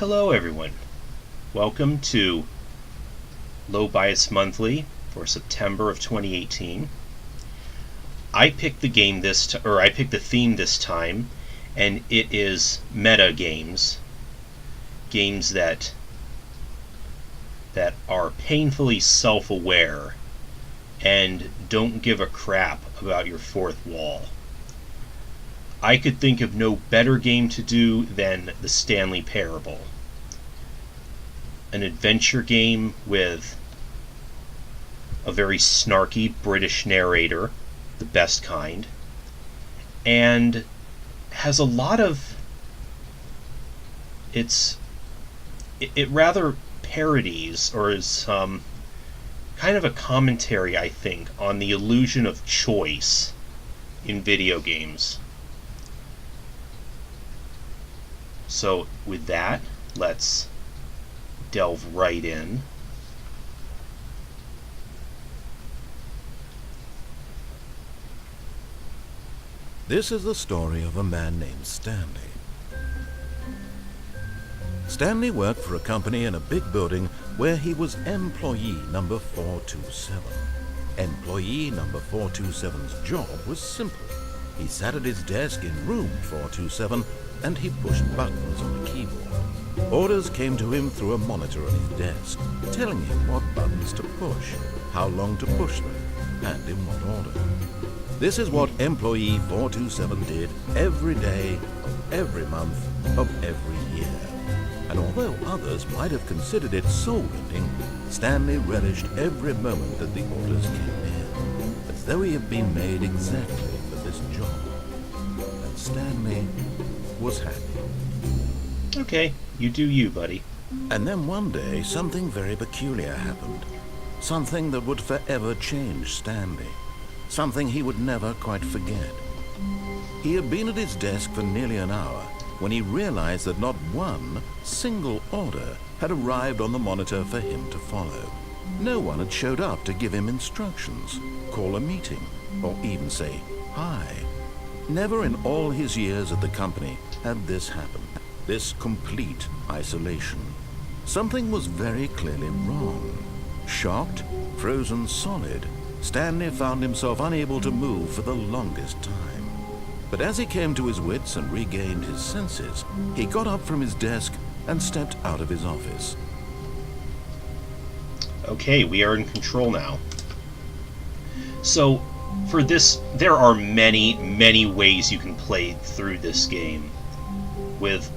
Hello everyone. Welcome to Low Bias Monthly for September of 2018. I picked the theme this time, and it is meta games. Games that are painfully self-aware and don't give a crap about your fourth wall. I could think of no better game to do than the Stanley Parable. An adventure game with a very snarky British narrator, the best kind, and has a lot of... It rather parodies, or is kind of a commentary, I think, on the illusion of choice in video games. So with that, let's delve right in. This is the story of a man named Stanley. Stanley worked for a company in a big building where he was employee number 427. Employee number 427's job was simple. He sat at his desk in room 427 and he pushed buttons on the keyboard. Orders came to him through a monitor on his desk, telling him what buttons to push, how long to push them, and in what order. This is what employee 427 did every day, every month, of every year. And although others might have considered it soul-rending, Stanley relished every moment that the orders came in, as though he had been made exactly for this job. And Stanley was happy. Okay, you do you, buddy. And then one day, something very peculiar happened. Something that would forever change Stanley. Something he would never quite forget. He had been at his desk for nearly an hour when he realized that not one single order had arrived on the monitor for him to follow. No one had showed up to give him instructions, call a meeting, or even say hi. Never in all his years at the company had this happened. This complete isolation. Something was very clearly wrong. Shocked, frozen solid, Stanley found himself unable to move for the longest time. But as he came to his wits and regained his senses, he got up from his desk and stepped out of his office. Okay, we are in control now. So, for this, there are many, many ways you can play through this game, with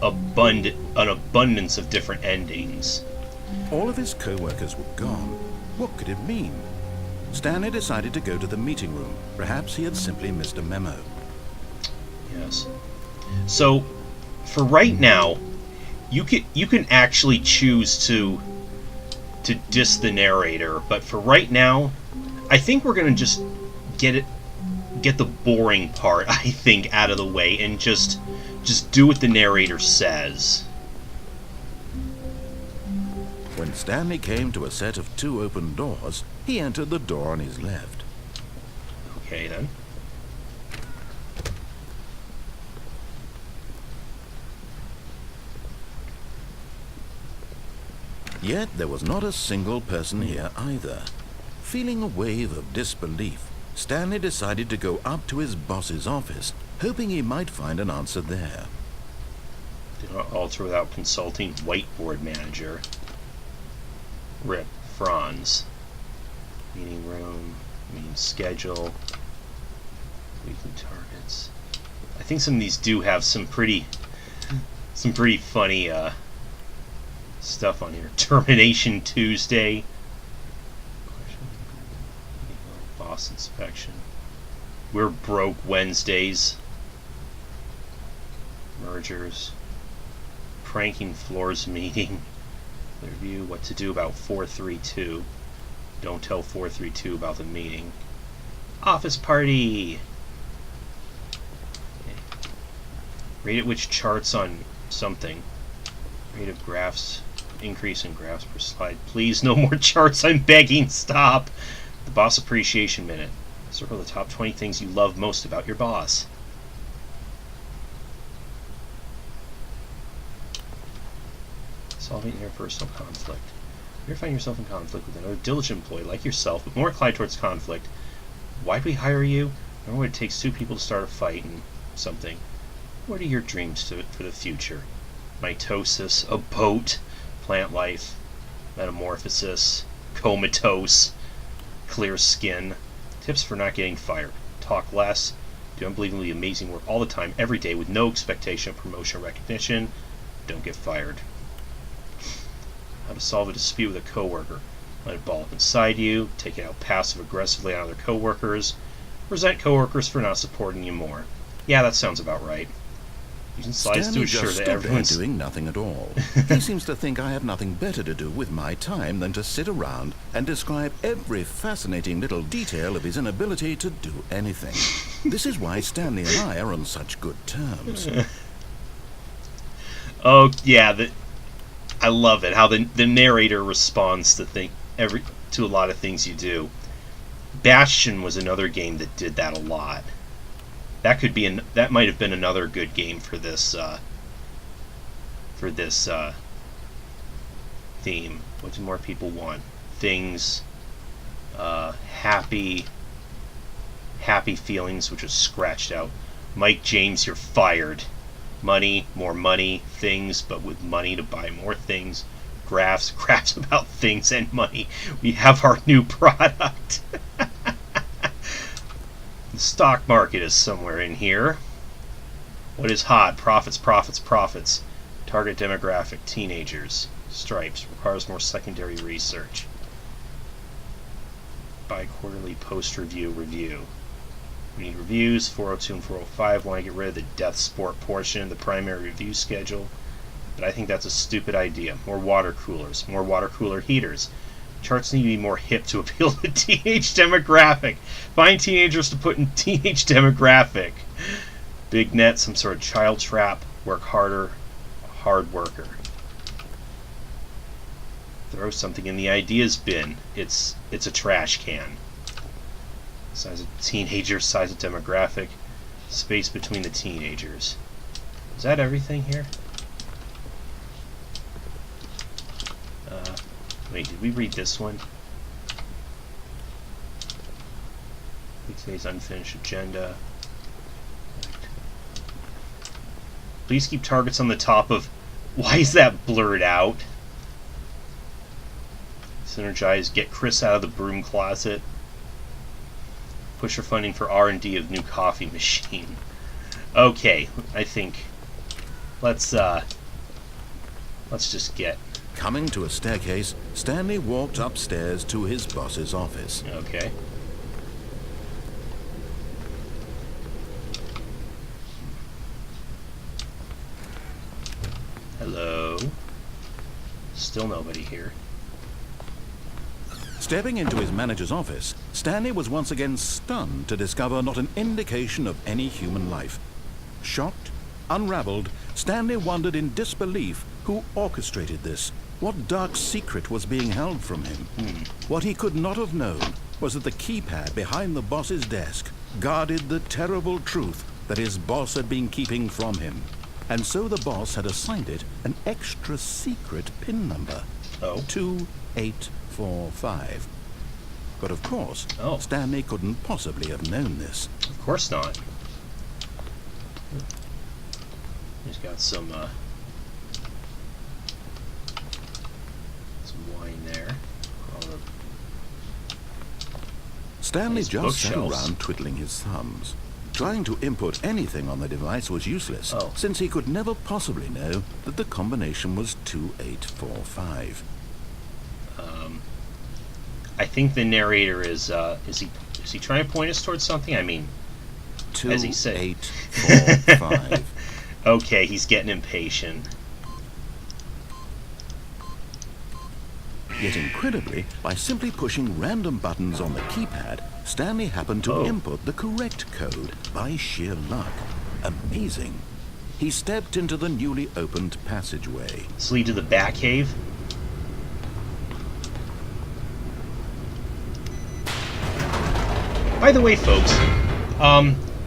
an abundance of different endings. All of his co-workers were gone. What could it mean? Stanley decided to go to the meeting room. Perhaps he had simply missed a memo. Yes. So, for right now, you can actually choose to diss the narrator, but for right now, I think we're gonna just get the boring part, I think, out of the way and just do what the narrator says. When Stanley came to a set of 2 open doors, he entered the door on his left. Okay, then. Yet there was not a single person here either. Feeling a wave of disbelief, Stanley decided to go up to his boss's office, hoping he might find an answer there. Do not alter without consulting whiteboard manager. Rip. Franz. Meeting room. Meeting schedule. Weekly targets. I think some of these do have some pretty funny stuff on here. Termination Tuesday. Boss inspection. We're broke Wednesdays. Mergers. Pranking floors meeting. Review what to do about 432. Don't tell 432 about the meeting. Office party. Okay. Rate at which charts on something. Rate of graphs. Increase in graphs per slide. Please, no more charts. I'm begging. Stop. The boss appreciation minute. Circle the top 20 things you love most about your boss. Solving interpersonal conflict. You're finding yourself in conflict with another diligent employee like yourself, but more inclined towards conflict. Why'd we hire you? Remember what it takes two people to start a fight and something. What are your dreams for the future? Mitosis, a boat, plant life, metamorphosis, comatose, clear skin. Tips for not getting fired. Talk less. Do unbelievably amazing work all the time, every day, with no expectation of promotion or recognition. Don't get fired. How to solve a dispute with a coworker. Let it ball up inside you. Take it out passive-aggressively on other coworkers. Resent coworkers for not supporting you more. Yeah, that sounds about right. Using slides to Stanley ensure just that stood everyone's there doing nothing at all. He seems to think I have nothing better to do with my time than to sit around and describe every fascinating little detail of his inability to do anything. This is why Stanley and I are on such good terms. Oh yeah, I love it how the narrator responds to to a lot of things you do. Bastion was another game that did that a lot. That might have been another good game for this theme. What do more people want? Things, happy feelings, which was scratched out. Mike James, you're fired. Money, more money, things, but with money to buy more things. Graphs about things and money. We have our new product. The stock market is somewhere in here. What is hot? Profits. Target demographic, teenagers. Stripes, requires more secondary research. Bi-quarterly post-review. We need reviews, 402 and 405. Want to get rid of the death sport portion of the primary review schedule. But I think that's a stupid idea. More water coolers, more water cooler heaters. Charts need to be more hip to appeal to the teenage demographic. Find teenagers to put in teenage demographic. Big net, some sort of child trap. Work harder, hard worker. Throw something in the ideas bin. It's a trash can. Size of teenager, size of demographic. Space between the teenagers. Is that everything here? Wait, did we read this one? Today's unfinished agenda. Please keep targets on the top of... Why is that blurred out? Synergize. Get Chris out of the broom closet. Push for funding for R&D of new coffee machine. Okay, I think... Let's just get... Coming to a staircase, Stanley walked upstairs to his boss's office. Okay. Hello. Still nobody here. Stepping into his manager's office, Stanley was once again stunned to discover not an indication of any human life. Shocked, unraveled, Stanley wondered in disbelief who orchestrated this. What dark secret was being held from him? What he could not have known was that the keypad behind the boss's desk guarded the terrible truth that his boss had been keeping from him. And so the boss had assigned it an extra secret PIN number. Oh. 2845. But of course, Oh. Stanley couldn't possibly have known this. Of course not. He's got some wine there. Stanley Nice just sat bookshelves. around twiddling his thumbs. Trying to input anything on the device was useless, Oh. since he could never possibly know that the combination was 2845. I think the narrator is he trying to point us towards something? I mean, as he said. 2845. Okay, he's getting impatient. Yet incredibly, by simply pushing random buttons on the keypad, Stanley happened to Oh. input the correct code by sheer luck. Amazing. He stepped into the newly opened passageway. This lead to the Batcave. By the way, folks,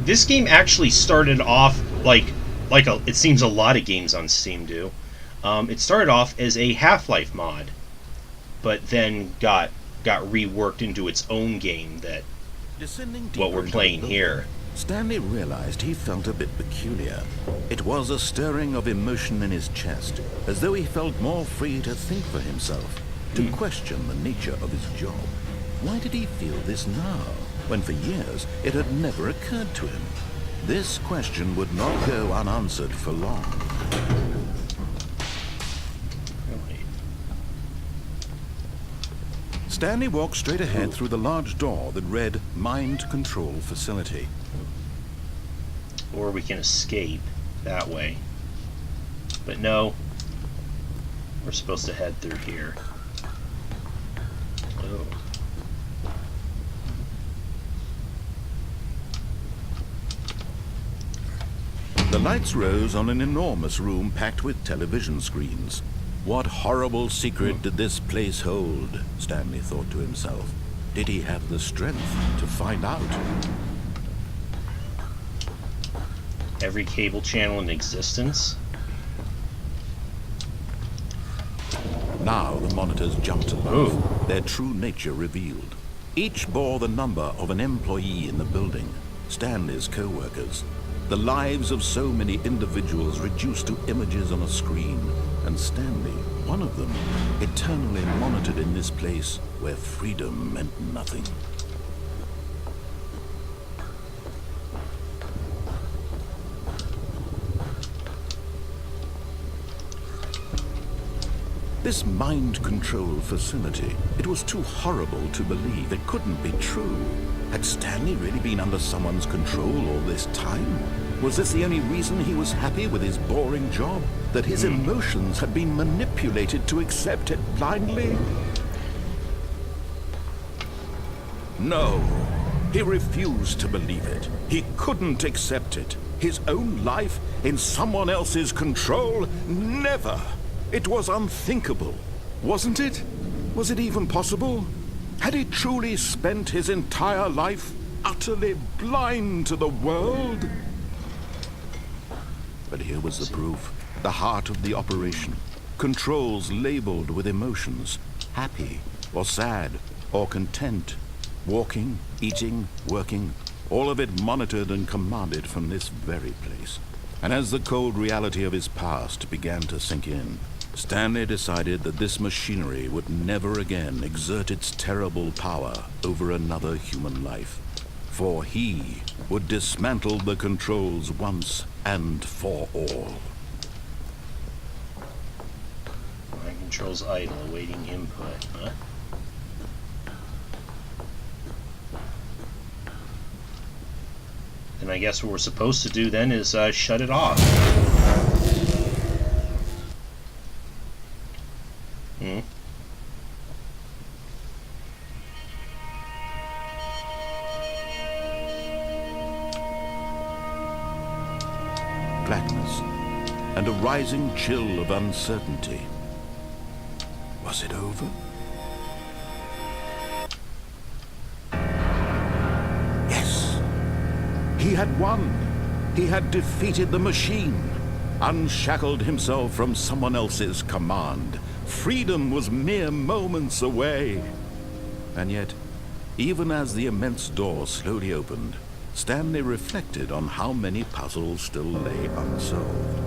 this game actually started off like it seems a lot of games on Steam do. It started off as a Half-Life mod, but then got reworked into its own game that what we're playing here. Stanley realized he felt a bit peculiar. It was a stirring of emotion in his chest, as though he felt more free to think for himself, to question the nature of his job. Why did he feel this now, when for years it had never occurred to him? This question would not go unanswered for long. Stanley walked straight ahead through the large door that read Mind Control Facility. Or we can escape that way. But no, we're supposed to head through here. Oh. The lights rose on an enormous room packed with television screens. What horrible secret did this place hold? Stanley thought to himself. Did he have the strength to find out? Every cable channel in existence? Now the monitors jumped to life, their true nature revealed. Each bore the number of an employee in the building, Stanley's co-workers. The lives of so many individuals reduced to images on a screen, and Stanley, one of them, eternally monitored in this place where freedom meant nothing. This mind control facility, it was too horrible to believe. It couldn't be true. Had Stanley really been under someone's control all this time? Was this the only reason he was happy with his boring job? That his emotions had been manipulated to accept it blindly? No, he refused to believe it. He couldn't accept it. His own life in someone else's control? Never! It was unthinkable, wasn't it? Was it even possible? Had he truly spent his entire life utterly blind to the world? But here was the proof, the heart of the operation. Controls labeled with emotions, happy or sad or content. Walking, eating, working, all of it monitored and commanded from this very place. And as the cold reality of his past began to sink in, Stanley decided that this machinery would never again exert its terrible power over another human life. For he would dismantle the controls once and for all. Mind controls idle, awaiting input, huh? And I guess what we're supposed to do then is shut it off. Blackness and a rising chill of uncertainty. Was it over? Yes. He had won. He had defeated the machine, unshackled himself from someone else's command. Freedom was mere moments away. And yet, even as the immense door slowly opened, Stanley reflected on how many puzzles still lay unsolved.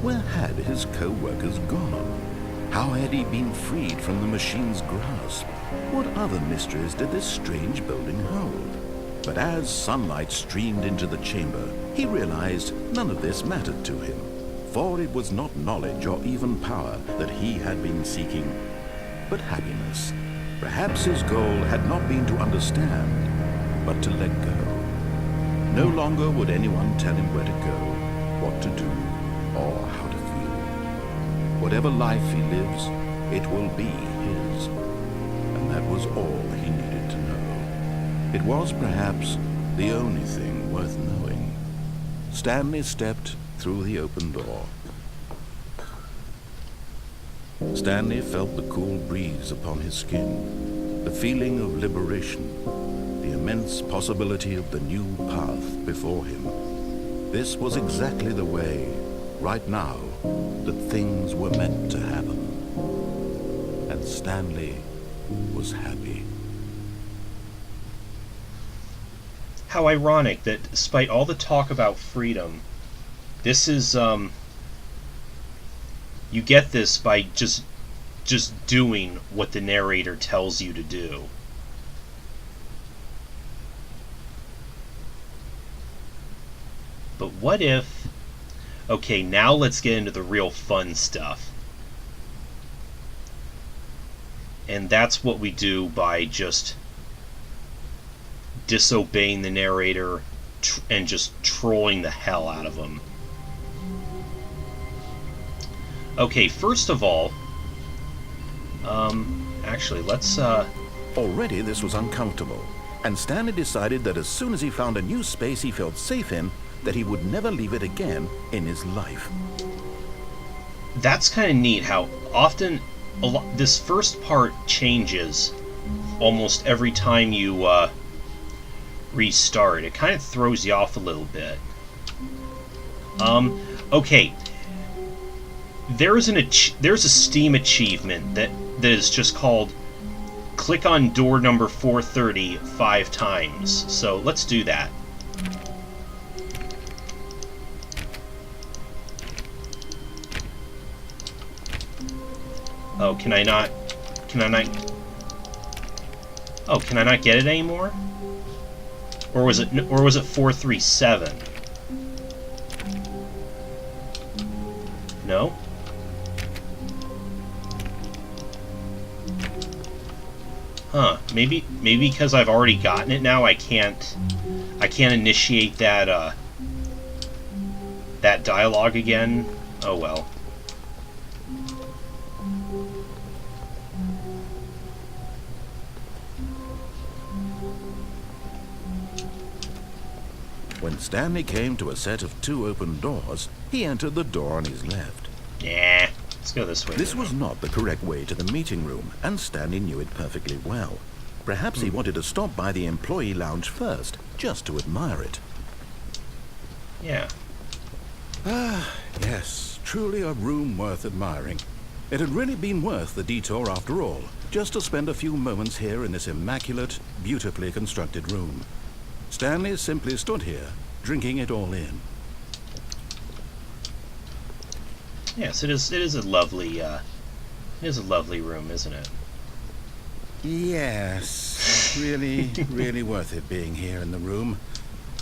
Where had his co-workers gone? How had he been freed from the machine's grasp? What other mysteries did this strange building hold? But as sunlight streamed into the chamber, he realized none of this mattered to him. For it was not knowledge or even power that he had been seeking, but happiness. Perhaps his goal had not been to understand, but to let go. No longer would anyone tell him where to go, what to do, or how to feel. Whatever life he lives, it will be his. And that was all he needed to know. It was perhaps the only thing worth knowing. Stanley stepped through the open door. Stanley felt the cool breeze upon his skin, the feeling of liberation, the immense possibility of the new path before him. This was exactly the way, right now, that things were meant to happen. And Stanley was happy. How ironic that despite all the talk about freedom, this is, you get this by just doing what the narrator tells you to do. But what if... Okay, now let's get into the real fun stuff. And that's what we do by just disobeying the narrator and just trolling the hell out of him. Okay, first of all... actually, let's, Already this was uncomfortable, and Stanley decided that as soon as he found a new space he felt safe in, that he would never leave it again in his life. That's kind of neat how often this first part changes almost every time you restart. It kind of throws you off a little bit. Okay. There's a Steam achievement that is just called click on door number 430 5 times. So let's do that. Oh, can I not Oh, can I not get it anymore? Or was it 437? No? Huh, maybe because I've already gotten it now I can't initiate that that dialogue again. Oh well. When Stanley came to a set of 2 open doors, he entered the door on his left. Yeah, let's go this way. This was not the correct way to the meeting room, and Stanley knew it perfectly well. Perhaps he wanted to stop by the employee lounge first, just to admire it. Yeah. Ah, yes, truly a room worth admiring. It had really been worth the detour after all, just to spend a few moments here in this immaculate, beautifully constructed room. Stanley simply stood here, drinking it all in. Yes, it is a lovely room, isn't it? Yes, really, really worth it being here in the room.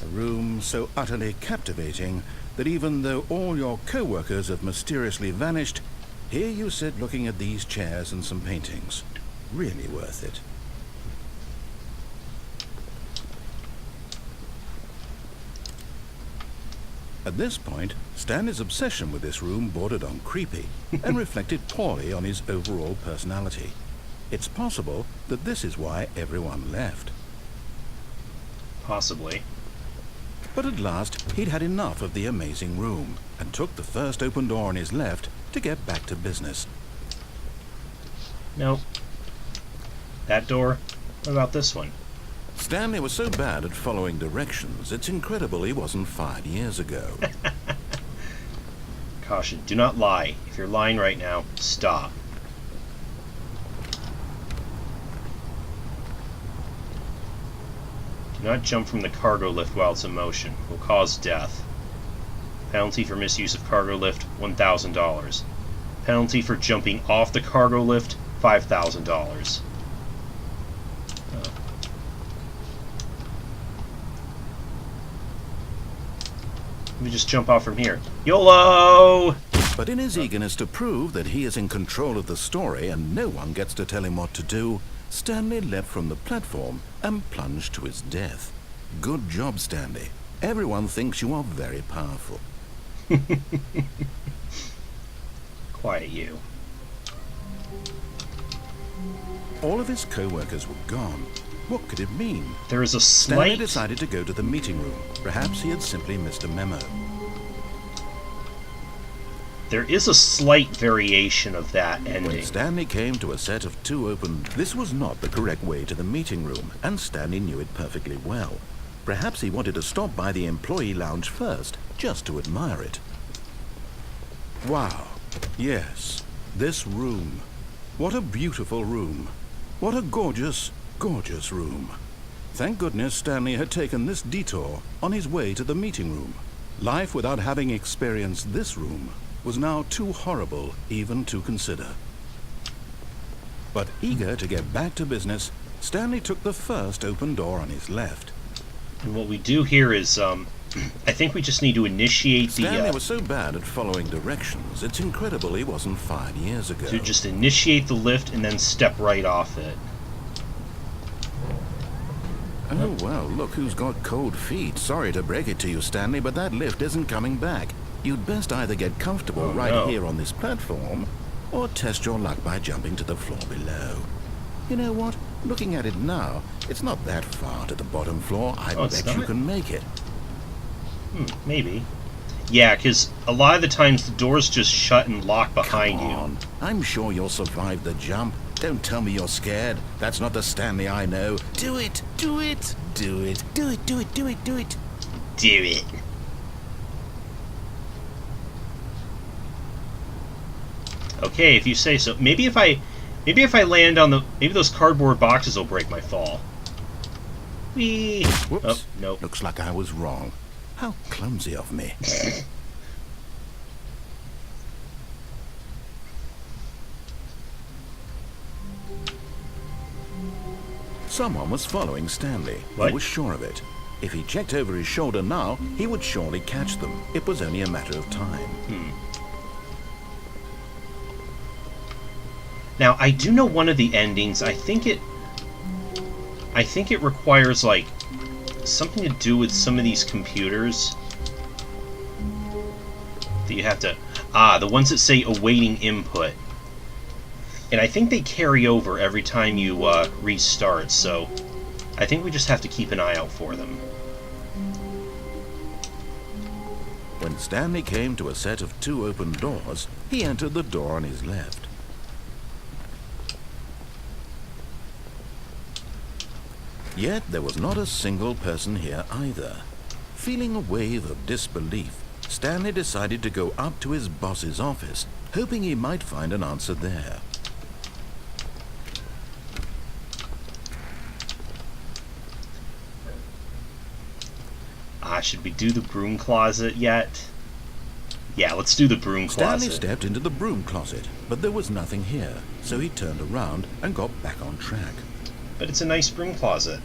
A room so utterly captivating that even though all your co-workers have mysteriously vanished, here you sit looking at these chairs and some paintings. Really worth it. At this point, Stanley's obsession with this room bordered on creepy and reflected poorly on his overall personality. It's possible that this is why everyone left. Possibly. But at last, he'd had enough of the amazing room and took the first open door on his left to get back to business. Nope. That door? What about this one? Stanley was so bad at following directions, it's incredible he wasn't fired years ago. Caution, do not lie. If you're lying right now, stop. Do not jump from the cargo lift while it's in motion. Will cause death. Penalty for misuse of cargo lift, $1,000. Penalty for jumping off the cargo lift, $5,000. Let me just jump off from here. YOLO! But in his eagerness to prove that he is in control of the story and no one gets to tell him what to do, Stanley leapt from the platform and plunged to his death. Good job, Stanley. Everyone thinks you are very powerful. Quiet you. All of his co-workers were gone. What could it mean? There is a Stanley slight... decided to go to the meeting room. Perhaps he had simply missed a memo. There is a slight variation of that ending. When Stanley came to a set of 2 open... This was not the correct way to the meeting room, and Stanley knew it perfectly well. Perhaps he wanted to stop by the employee lounge first, just to admire it. Wow. Yes, this room. What a beautiful room. What a gorgeous, gorgeous room. Thank goodness Stanley had taken this detour on his way to the meeting room. Life without having experienced this room was now too horrible even to consider. But eager to get back to business, Stanley took the first open door on his left. And what we do here is, I think we just need to initiate the... Stanley was so bad at following directions, it's incredible he wasn't fired years ago. To just initiate the lift and then step right off it. Oh, well, look who's got cold feet. Sorry to break it to you, Stanley, but that lift isn't coming back. You'd best either get comfortable here on this platform, or test your luck by jumping to the floor below. You know what? Looking at it now, it's not that far to the bottom floor. I bet you can make it. Maybe. Yeah, because a lot of the times the doors just shut and lock behind Come on. you. I'm sure you'll survive the jump. Don't tell me you're scared. That's not the Stanley I know. Do it! Do it! Do it! Do it! Do it! Do it! Do it! Do it. Okay, if you say so. Maybe if I land on the... Maybe those cardboard boxes will break my fall. Whee! Whoops. Oh, nope. Looks like I was wrong. How clumsy of me. Someone was following Stanley. What? He was sure of it. If he checked over his shoulder now, he would surely catch them. It was only a matter of time. Now, I do know one of the endings. I think it requires, like, something to do with some of these computers. That you have to... the ones that say awaiting input. And I think they carry over every time you restart, so I think we just have to keep an eye out for them. When Stanley came to a set of 2 open doors, he entered the door on his left. Yet there was not a single person here either. Feeling a wave of disbelief, Stanley decided to go up to his boss's office, hoping he might find an answer there. Should we do the broom closet yet? Yeah, let's do the broom closet. Stanley stepped into the broom closet, but there was nothing here, so he turned around and got back on track. But it's a nice broom closet.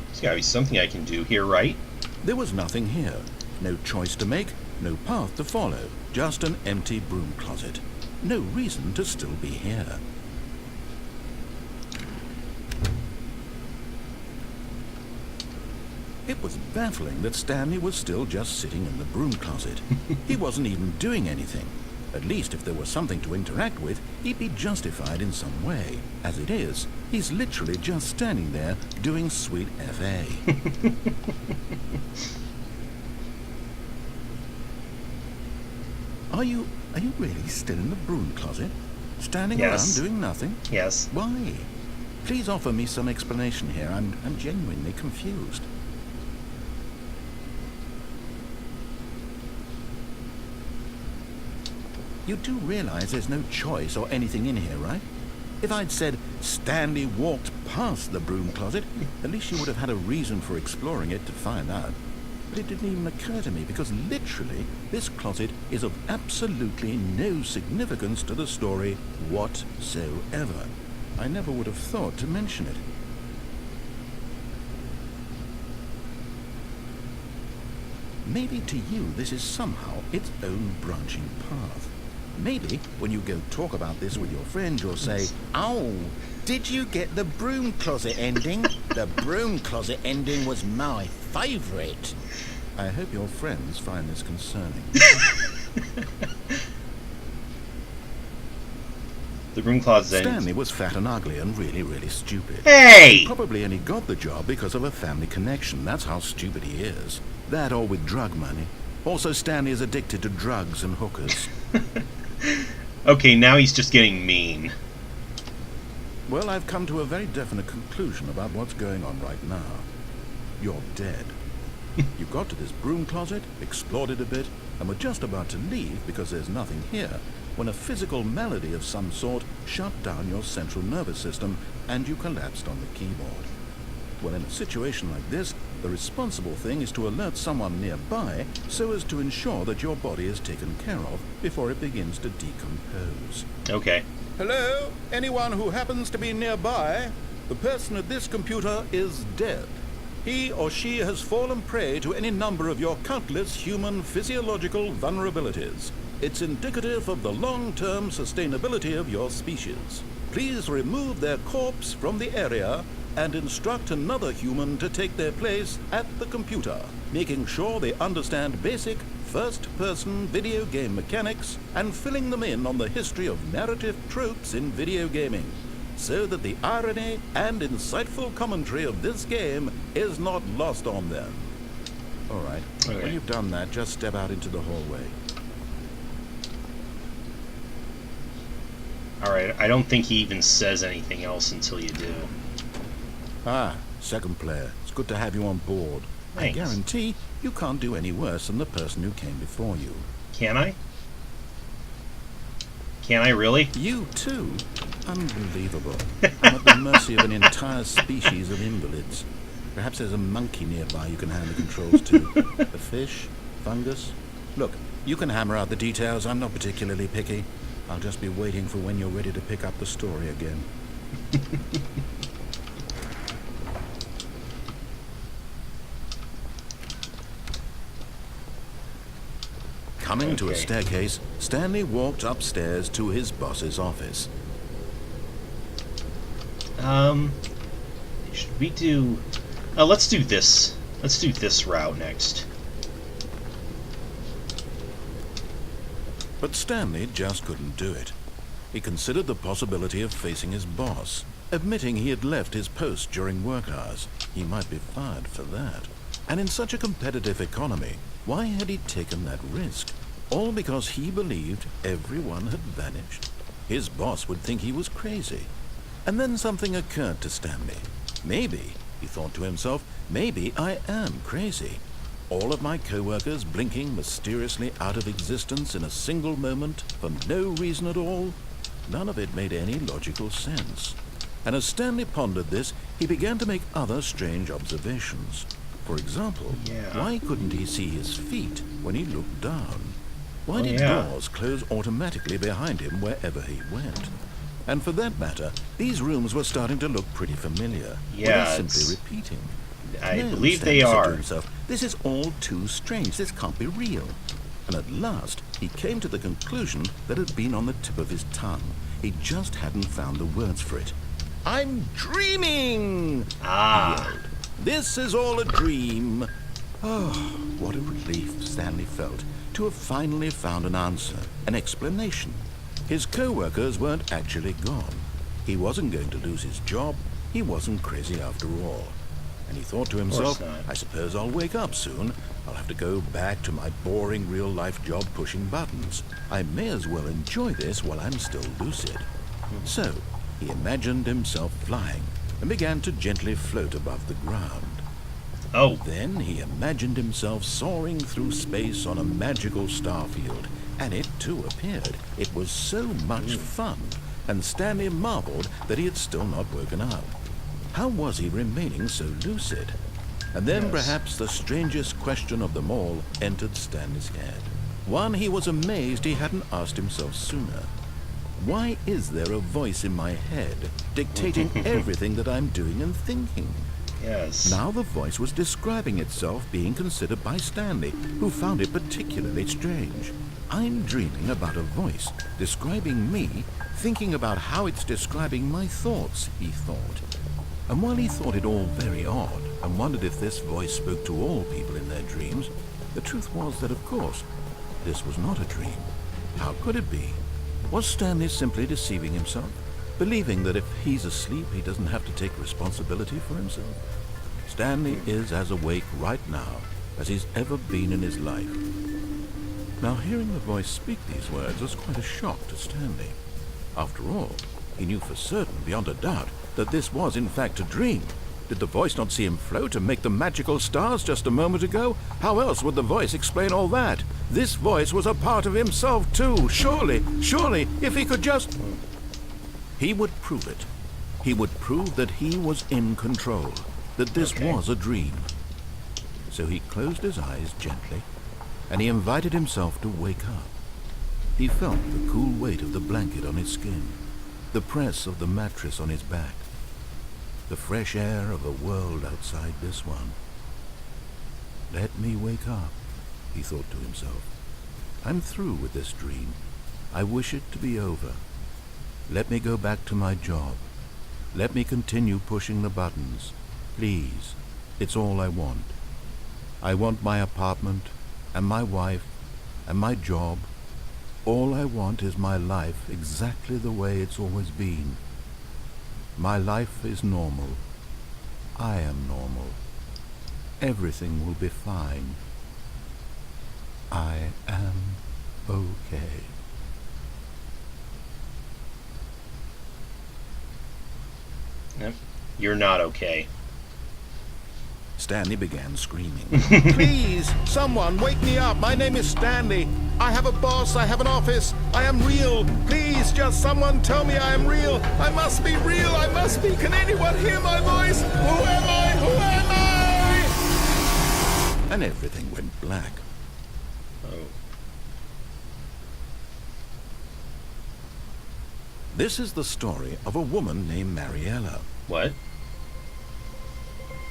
There's gotta be something I can do here, right? There was nothing here. No choice to make, no path to follow, just an empty broom closet. No reason to still be here. It was baffling that Stanley was still just sitting in the broom closet. He wasn't even doing anything. At least if there was something to interact with, he'd be justified in some way. As it is, he's literally just standing there doing sweet FA. Are you really still in the broom closet? Standing around doing nothing? Yes. Why? Please offer me some explanation here. I'm genuinely confused. You do realize there's no choice or anything in here, right? If I'd said Stanley walked past the broom closet, at least you would have had a reason for exploring it to find out. But it didn't even occur to me because literally this closet is of absolutely no significance to the story whatsoever. I never would have thought to mention it. Maybe to you this is somehow its own branching path. Maybe when you go talk about this with your friends, you'll say, "Oh, did you get the broom closet ending? The broom closet ending was my favorite." I hope your friends find this concerning. The broom closet. Stanley was fat and ugly and really, really stupid. Hey! He probably only got the job because of a family connection. That's how stupid he is. That or with drug money. Also, Stanley is addicted to drugs and hookers. Okay, now he's just getting mean. Well, I've come to a very definite conclusion about what's going on right now. You're dead. You got to this broom closet, explored it a bit, and were just about to leave because there's nothing here, when a physical malady of some sort shut down your central nervous system and you collapsed on the keyboard. Well, in a situation like this, the responsible thing is to alert someone nearby so as to ensure that your body is taken care of before it begins to decompose. Okay. Hello? Anyone who happens to be nearby? The person at this computer is dead. He or she has fallen prey to any number of your countless human physiological vulnerabilities. It's indicative of the long-term sustainability of your species. Please remove their corpse from the area and instruct another human to take their place at the computer, making sure they understand basic first-person video game mechanics and filling them in on the history of narrative tropes in video gaming, so that the irony and insightful commentary of this game is not lost on them. All right, Okay. When you've done that, just step out into the hallway. Alright, I don't think he even says anything else until you do. Ah, second player. It's good to have you on board. Thanks. I guarantee you can't do any worse than the person who came before you. Can I? Can I really? You too? Unbelievable. I'm at the mercy of an entire species of invalids. Perhaps there's a monkey nearby you can hand the controls to. A fish? Fungus? Look, you can hammer out the details. I'm not particularly picky. I'll just be waiting for when you're ready to pick up the story again. Coming to a Okay. staircase, Stanley walked upstairs to his boss's office. Should we do... let's do this. Let's do this route next. But Stanley just couldn't do it. He considered the possibility of facing his boss, admitting he had left his post during work hours. He might be fired for that. And in such a competitive economy, why had he taken that risk? All because he believed everyone had vanished. His boss would think he was crazy. And then something occurred to Stanley. Maybe, he thought to himself, maybe I am crazy. All of my co-workers blinking mysteriously out of existence in a single moment for no reason at all. None of it made any logical sense. And as Stanley pondered this, he began to make other strange observations. For example, Yeah. why couldn't he see his feet when he looked down? Why Oh, did yeah. doors close automatically behind him wherever he went? And for that matter, these rooms were starting to look pretty familiar. Yeah, Were they it's- simply repeating? I No, believe Stanley they said to are. himself, this is all too strange. This can't be real. And at last, he came to the conclusion that had been on the tip of his tongue. He just hadn't found the words for it. I'm dreaming! Ah. He yelled. This is all a dream. Oh, what a relief Stanley felt to have finally found an answer, an explanation. His co-workers weren't actually gone. He wasn't going to lose his job. He wasn't crazy after all. And he thought to himself, not. I suppose I'll wake up soon. I'll have to go back to my boring real-life job pushing buttons. I may as well enjoy this while I'm still lucid. So, he imagined himself flying and began to gently float above the ground. Oh, Then he imagined himself soaring through space on a magical starfield, and it too appeared. It was so much fun, and Stanley marveled that he had still not woken up. How was he remaining so lucid? And then Yes. perhaps the strangest question of them all entered Stanley's head. One he was amazed he hadn't asked himself sooner. Why is there a voice in my head dictating everything that I'm doing and thinking? yes. Now the voice was describing itself being considered by Stanley, who found it particularly strange. I'm dreaming about a voice describing me, thinking about how it's describing my thoughts, he thought. And while he thought it all very odd, and wondered if this voice spoke to all people in their dreams, the truth was that, of course, this was not a dream. How could it be? Was Stanley simply deceiving himself, believing that if he's asleep, he doesn't have to take responsibility for himself? Stanley is as awake right now as he's ever been in his life. Now, hearing the voice speak these words was quite a shock to Stanley. After all, he knew for certain, beyond a doubt, that this was in fact a dream. Did the voice not see him float and make the magical stars just a moment ago? How else would the voice explain all that? This voice was a part of himself too. Surely, if he could just... He would prove it. He would prove that he was in control, that this was a dream. So he closed his eyes gently, and he invited himself to wake up. He felt the cool weight of the blanket on his skin, the press of the mattress on his back, the fresh air of a world outside this one. Let me wake up, he thought to himself. I'm through with this dream. I wish it to be over. Let me go back to my job. Let me continue pushing the buttons. Please, it's all I want. I want my apartment, and my wife, and my job. All I want is my life exactly the way it's always been. My life is normal. I am normal. Everything will be fine. I am okay. Yep. You're not okay. Stanley began screaming. Please, someone, wake me up. My name is Stanley. I have a boss. I have an office. I am real. Please, just someone tell me I am real. I must be real. I must be. Can anyone hear my voice? Who am I? Who am I? And everything went black. Oh. This is the story of a woman named Mariella. What?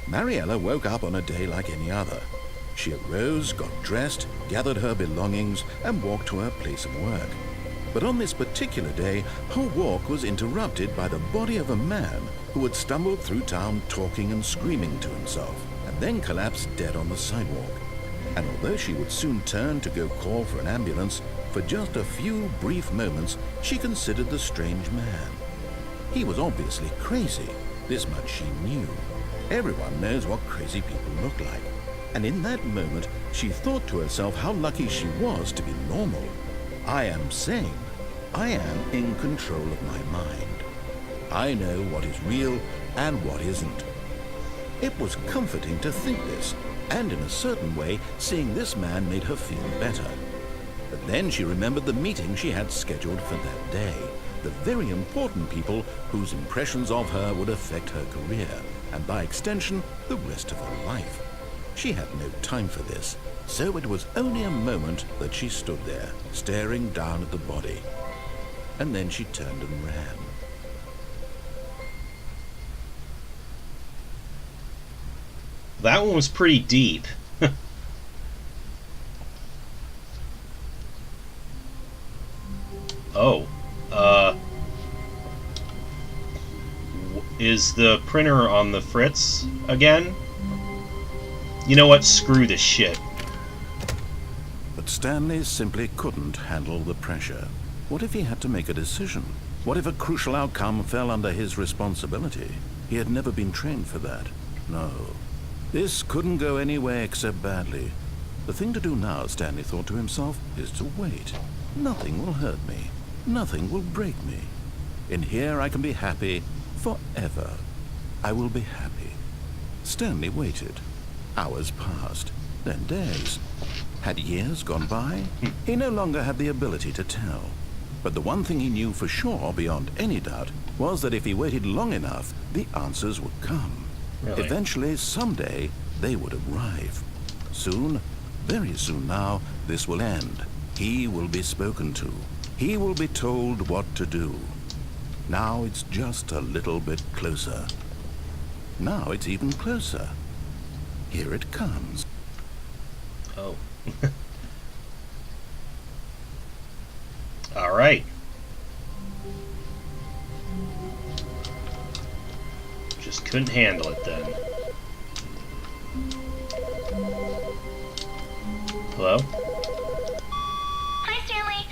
Mariella woke up on a day like any other. She arose, got dressed, gathered her belongings, and walked to her place of work. But on this particular day, her walk was interrupted by the body of a man who had stumbled through town talking and screaming to himself, and then collapsed dead on the sidewalk. And although she would soon turn to go call for an ambulance, for just a few brief moments she considered the strange man. He was obviously crazy, this much she knew. Everyone knows what crazy people look like. And in that moment, she thought to herself how lucky she was to be normal. I am sane. I am in control of my mind. I know what is real and what isn't. It was comforting to think this, and in a certain way, seeing this man made her feel better. But then she remembered the meeting she had scheduled for that day, the very important people whose impressions of her would affect her career, and by extension, the rest of her life. She had no time for this, so it was only a moment that she stood there, staring down at the body. And then she turned and ran. That one was pretty deep. Oh. Is the printer on the fritz again? You know what? Screw this shit. But Stanley simply couldn't handle the pressure. What if he had to make a decision? What if a crucial outcome fell under his responsibility? He had never been trained for that. No. This couldn't go anywhere except badly. The thing to do now, Stanley thought to himself, is to wait. Nothing will hurt me. Nothing will break me. In here I can be happy forever. I will be happy. Stanley waited. Hours passed, then days. Had years gone by? He no longer had the ability to tell. But the one thing he knew for sure, beyond any doubt, was that if he waited long enough, the answers would come. Really? Eventually, someday, they would arrive. Soon, very soon now, this will end. He will be spoken to. He will be told what to do. Now it's just a little bit closer. Now it's even closer. Here it comes. Oh. All right. Just couldn't handle it then. Hello? Hi, Stanley.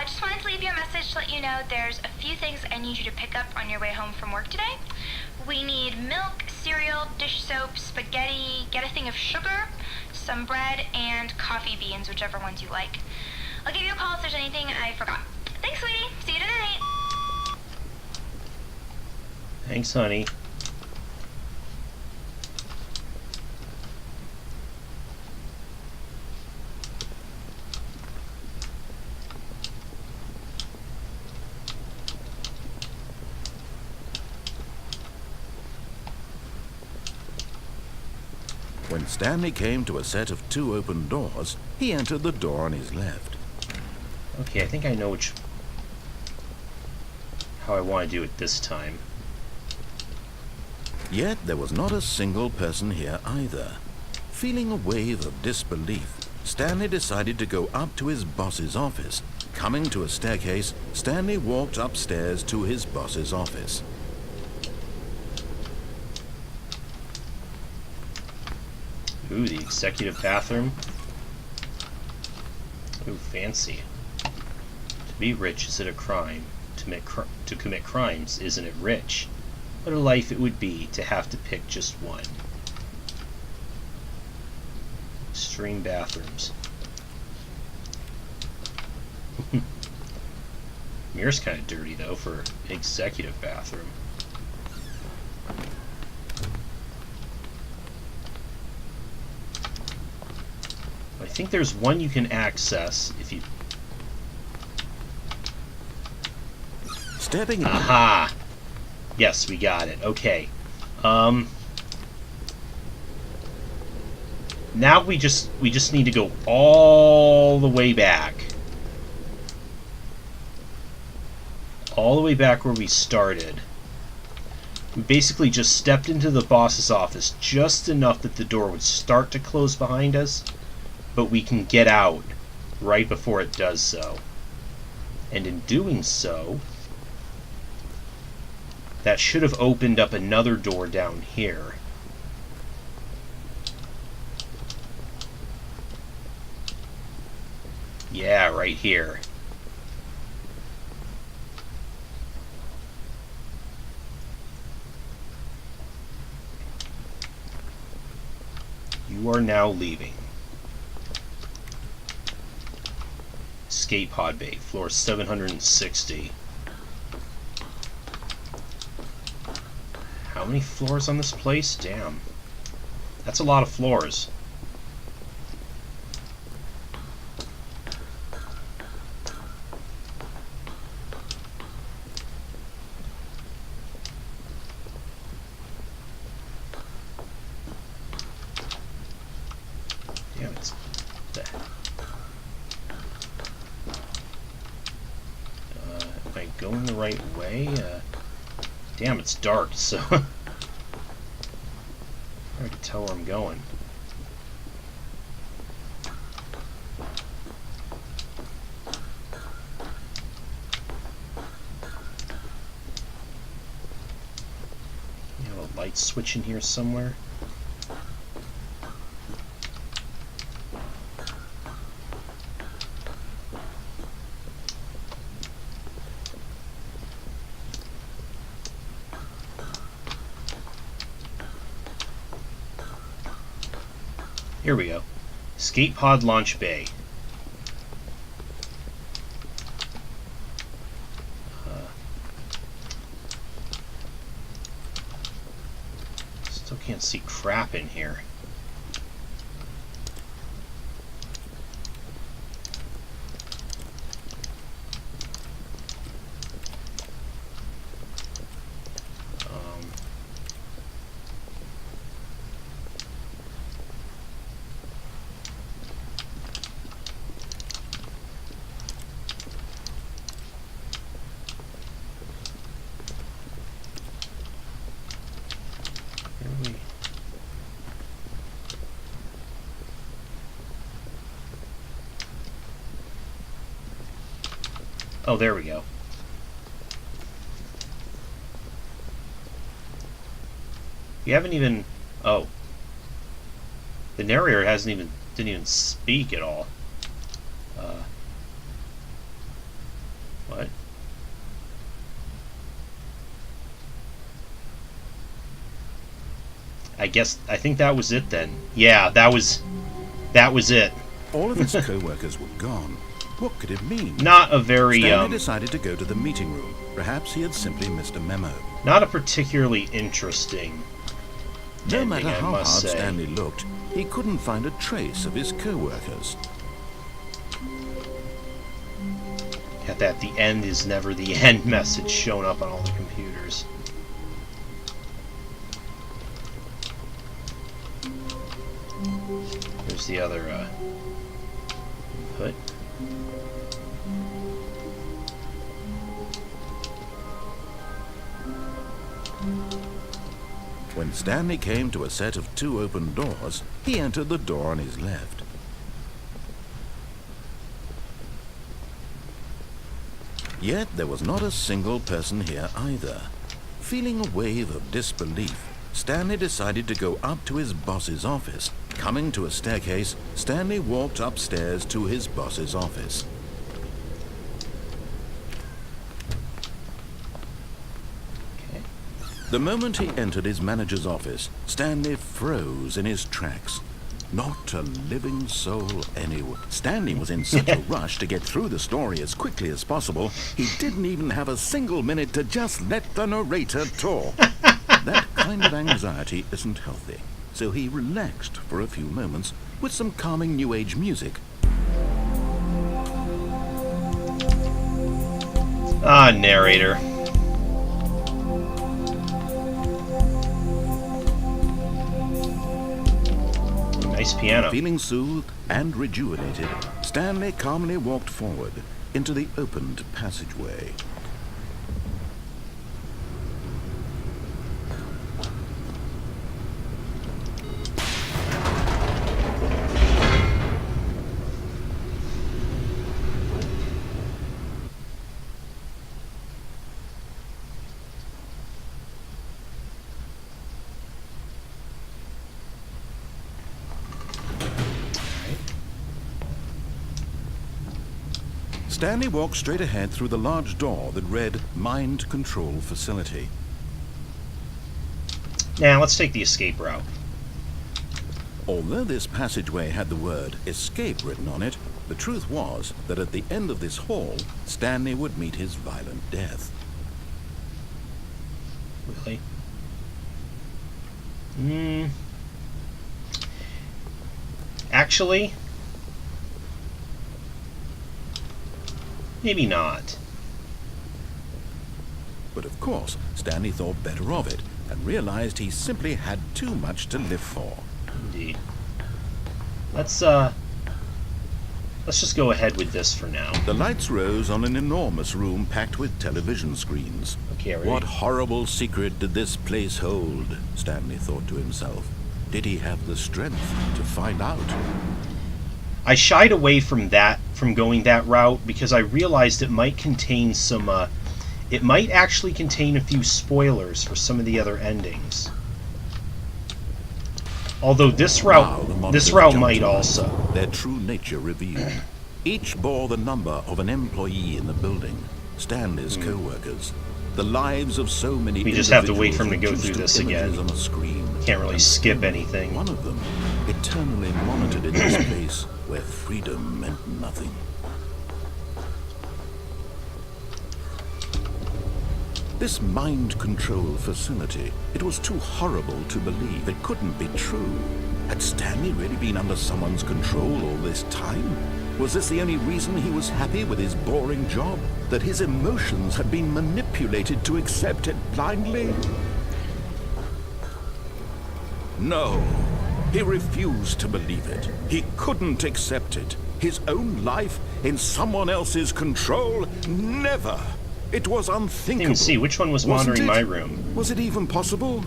Just wanted to leave you a message to let you know there's a few things I need you to pick up on your way home from work today. We need milk, cereal, dish soap, spaghetti, get a thing of sugar, some bread, and coffee beans, whichever ones you like. I'll give you a call if there's anything I forgot. Thanks, sweetie. See you tonight. Thanks, honey. When Stanley came to a set of 2 open doors, he entered the door on his left. Okay, I think I know how I want to do it this time. Yet there was not a single person here either. Feeling a wave of disbelief, Stanley decided to go up to his boss's office. Coming to a staircase, Stanley walked upstairs to his boss's office. Ooh, the executive bathroom. Ooh, fancy. To be rich, is it a crime? To commit crimes, isn't it rich? What a life it would be to have to pick just one. Extreme bathrooms. Mirror's kind of dirty, though, for an executive bathroom. I think there's one you can access if you... Stepping in. Aha! Yes, we got it. Okay. Now we just need to go all the way back. All the way back where we started. We basically just stepped into the boss's office just enough that the door would start to close behind us, but we can get out right before it does so. And in doing so, that should have opened up another door down here. Yeah, right here. You are now leaving. Escape pod bay, floor 760. How many floors on this place? Damn. That's a lot of floors. Damn, it's... am I going the right way? Damn, it's dark, so... I can tell where I'm going. You have a light switch in here somewhere? Here we go. Escape pod launch bay. Still can't see crap in here. Oh, there we go. You haven't even... Oh. The narrator didn't even speak at all. What? I think that was it then. Yeah, that was it. All of his co-workers were gone. What could it mean? Not a very, Stanley decided to go to the meeting room. Perhaps he had simply missed a memo. not a particularly interesting No ending, matter I how hard must say. Stanley looked, he couldn't find a trace of his co-workers. At that, the end is never the end message shown up on all the computers. the other input? When Stanley came to a set of 2 open doors, he entered the door on his left. Yet there was not a single person here either. Feeling a wave of disbelief, Stanley decided to go up to his boss's office. Coming to a staircase, Stanley walked upstairs to his boss's office. Okay. The moment he entered his manager's office, Stanley froze in his tracks. Not a living soul anywhere. Stanley was in such a rush to get through the story as quickly as possible, he didn't even have a single minute to just let the narrator talk. That kind of anxiety isn't healthy, so he relaxed for a few moments with some calming New Age music. Ah, narrator. Nice piano. Feeling soothed and rejuvenated, Stanley calmly walked forward into the opened passageway. Stanley walked straight ahead through the large door that read Mind Control Facility. Now, let's take the escape route. Although this passageway had the word escape written on it, the truth was that at the end of this hall, Stanley would meet his violent death. Really? Actually, maybe not. But of course, Stanley thought better of it and realized he simply had too much to live for. Indeed. Let's just go ahead with this for now. The lights rose on an enormous room packed with television screens. Okay, are we What ready? horrible secret did this place hold? Stanley thought to himself. Did he have the strength to find out? I shied away from going that route because I realized it might contain some, it might actually contain a few spoilers for some of the other endings. Although this route might also. Their true nature revealed. Each bore the number of an employee in the building, Stanley's co-workers. The lives of so many We just have to wait for him to individuals go through reduced this to images again. on a screen. Can't really And skip anything. One of them, eternally monitored in this place where freedom meant nothing. This mind control facility, it was too horrible to believe. It couldn't be true. Had Stanley really been under someone's control all this time? Was this the only reason he was happy with his boring job? That his emotions had been manipulated to accept it blindly? No, he refused to believe it. He couldn't accept it. His own life in someone else's control? Never! It was unthinkable. Didn't see which one was Wasn't monitoring it? my room. Was it even possible?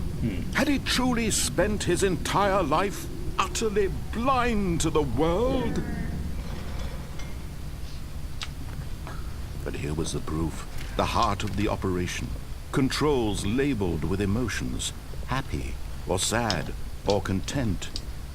Had he truly spent his entire life utterly blind to the world? But here was the proof. The heart of the operation. Controls labeled with emotions. Happy, or sad, or content.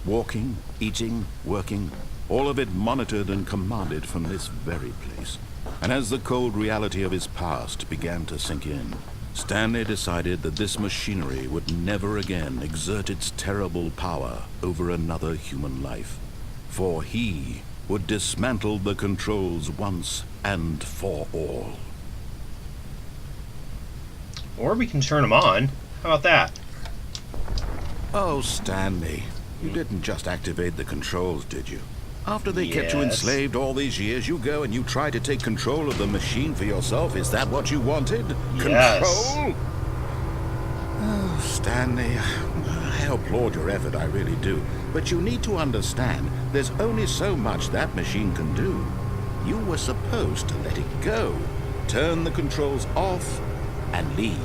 Walking, eating, working. All of it monitored and commanded from this very place. And as the cold reality of his past began to sink in, Stanley decided that this machinery would never again exert its terrible power over another human life. For he would dismantle the controls once and for all. Or we can turn them on. How about that? Oh, Stanley, you didn't just activate the controls, did you? After they kept you Yes. enslaved all these years, you go and you try to take control of the machine for yourself. Is that what you wanted? Yes. Control? Stanley, I applaud your effort, I really do. But you need to understand, there's only so much that machine can do. You were supposed to let it go, turn the controls off, and leave.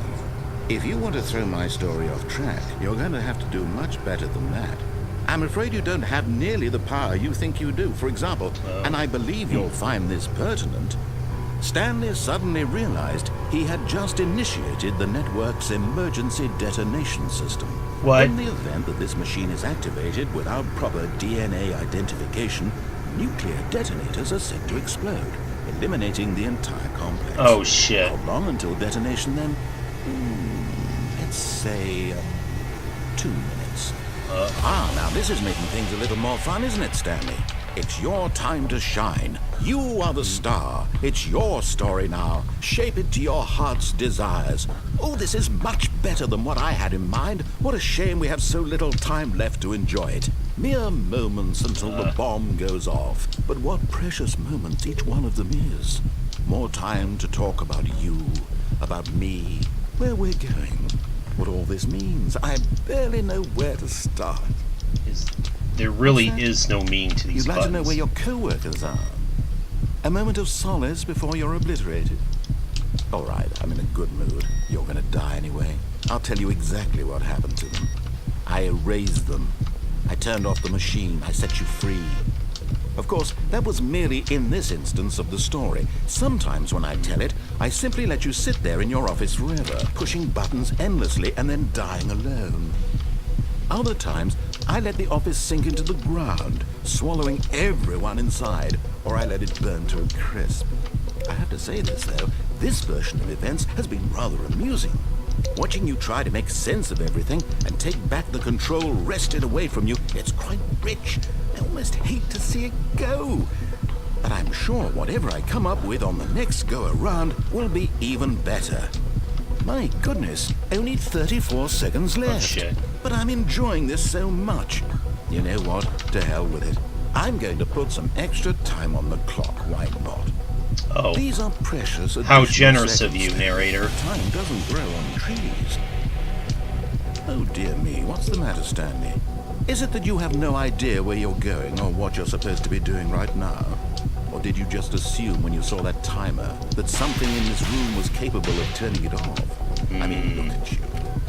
If you want to throw my story off track, you're going to have to do much better than that. I'm afraid you don't have nearly the power you think you do. For example, and I believe you'll find this pertinent, Stanley suddenly realized he had just initiated the network's emergency detonation system. What? In the event that this machine is activated without proper DNA identification, nuclear detonators are set to explode, eliminating the entire complex. Oh, shit. How long until detonation then? Let's say 2 minutes. Now this is making things a little more fun, isn't it, Stanley? It's your time to shine. You are the star. It's your story now. Shape it to your heart's desires. Oh, this is much better than what I had in mind. What a shame we have so little time left to enjoy it. Mere moments until the bomb goes off. But what precious moments each one of them is. More time to talk about you, about me, where we're going, what all this means. I barely know where to start. There really is no meaning to these You'd like buttons. to know where your co-workers are. A moment of solace before you're obliterated. All right, I'm in a good mood. You're gonna die anyway. I'll tell you exactly what happened to them. I erased them. I turned off the machine. I set you free. Of course, that was merely in this instance of the story. Sometimes when I tell it, I simply let you sit there in your office forever, pushing buttons endlessly and then dying alone. Other times, I let the office sink into the ground, swallowing everyone inside, or I let it burn to a crisp. I have to say this, though, this version of events has been rather amusing. Watching you try to make sense of everything and take back the control wrested away from you, it's quite rich. I almost hate to see it go. But I'm sure whatever I come up with on the next go-around will be even better. My goodness, only 34 seconds left. Oh, shit. But I'm enjoying this so much. You know what? To hell with it. I'm going to put some extra time on the clock. Why not? Oh. These are precious. How generous seconds. of you, narrator. Time doesn't grow on trees. Oh dear me, what's the matter, Stanley? Is it that you have no idea where you're going or what you're supposed to be doing right now? Or did you just assume when you saw that timer that something in this room was capable of turning it off? I mean, look at you.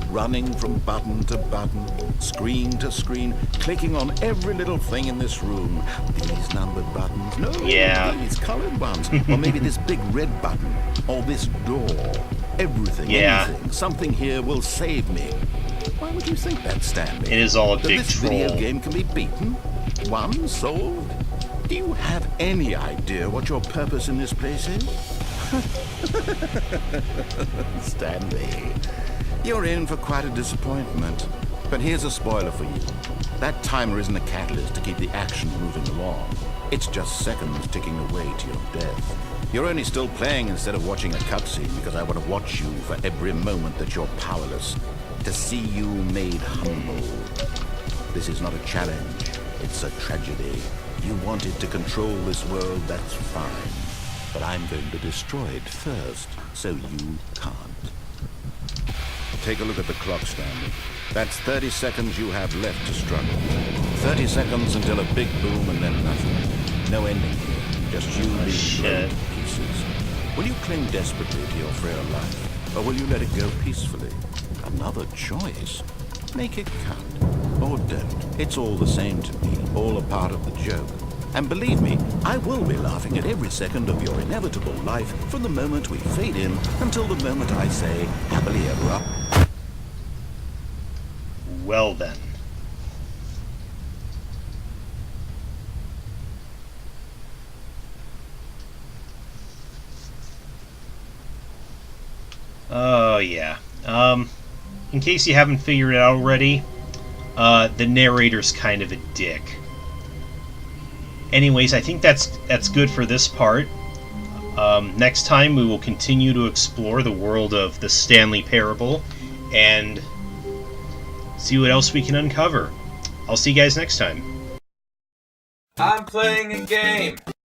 Running from button to button, screen to screen, clicking on every little thing in this room. These numbered buttons, no, these colored ones. Or maybe this big red button, or this door. Everything, anything, something here will save me. Why would you think that, Stanley? It is all a that big this troll. video game can be beaten? Won? Solved? Do you have any idea what your purpose in this place is? Stanley, you're in for quite a disappointment. But here's a spoiler for you. That timer isn't a catalyst to keep the action moving along. It's just seconds ticking away to your death. You're only still playing instead of watching a cutscene because I want to watch you for every moment that you're powerless. To see you made humble. This is not a challenge. It's a tragedy. You wanted to control this world, that's fine. But I'm going to destroy it first, so you can't. Take a look at the clock, Stanley. That's 30 seconds you have left to struggle. 30 seconds until a big boom and then nothing. No ending here. Just you being blown to pieces. Will you cling desperately to your frail life, or will you let it go peacefully? Another choice. Make it count. Or don't. It's all the same to me. All a part of the joke. And believe me, I will be laughing at every second of your inevitable life from the moment we fade in until the moment I say, happily ever after. Well then. Oh, yeah. In case you haven't figured it out already, the narrator's kind of a dick. Anyways, I think that's good for this part. Next time we will continue to explore the world of the Stanley Parable and see what else we can uncover. I'll see you guys next time. I'm playing a game.